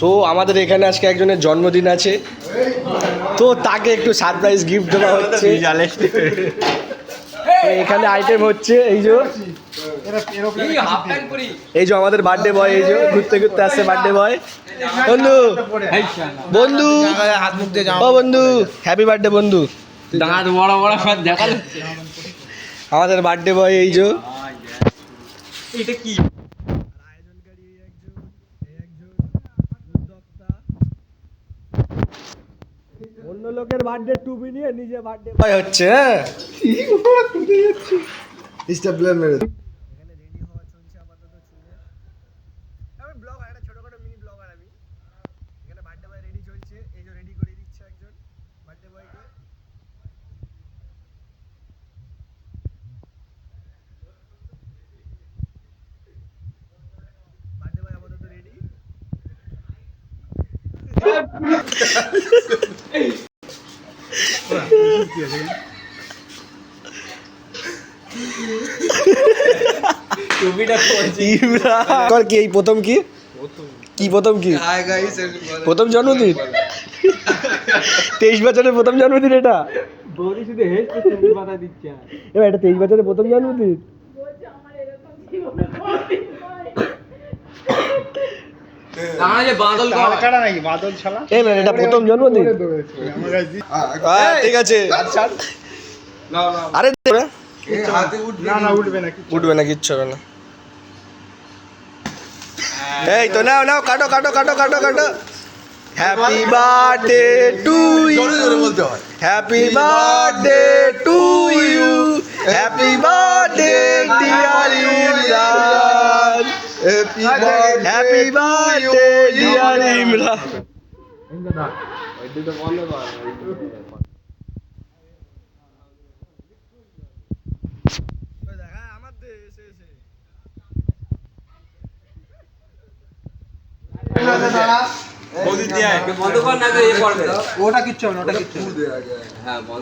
So আমাদের এখানে আজকে একজনের জন্মদিন আছে, তো তাকে একটু সারপ্রাইজ গিফট দেওয়া হচ্ছে। তো এখানে আইটেম হচ্ছে এই যে আমাদের বার্থডে বয়, এই যে ঘুরতে ঘুরতে আসছে বার্থডে বয়। বন্ধু বন্ধু ও বন্ধু, হ্যাপি বার্থডে বন্ধু। দাঁত বড় বড় দেখা আমাদের বার্থডে বয় এই যে। এটা কি অন্য লোকের বার্থডে টুপি নিয়ে নিজে বার্থডে বয় হচ্ছে। হ্যাঁ এখানে রেডি হওয়া চলছে আপাতত চুলে। আমি ব্লগার, একটা ছোটখাটো মিনি ব্লগার আমি। এখানে বার্থডে বয় রেডি চলছে, এই যে রেডি করে দিচ্ছে একজন বার্থডে বয়কে। বার্থডে বয় আপাতত রেডি। টুপিটা পড়ছে তোর কি এই প্রথম কি কি প্রথম কি প্রথম জন্মদিন? 23 বছরের প্রথম জন্মদিন এটা? বৌদি শুধু হেল্প টুপি পাতা দিচ্ছে। এবার এটা 23 বছরের প্রথম জন্মদিন। দাঁড়া যে বাদল কাটা নাকি বাদল ছাড়া এবার এটা প্রথম জন্মদিন। হ্যাঁ ঠিক আছে। আরে না না উঠবে না উঠবে না, কিচ্ছু হবে না। এই তো নাও নাও, কাটো কাটো কাটো কাটো কাটো। Happy birthday to you, happy birthday to you, happy birthday dear Imran, happy birthday dear Imran. বন্ধ কর না তো এ পড়বে। ওটা কিচ্ছু হবে না ওটা কিচ্ছু হ্যাঁ বল।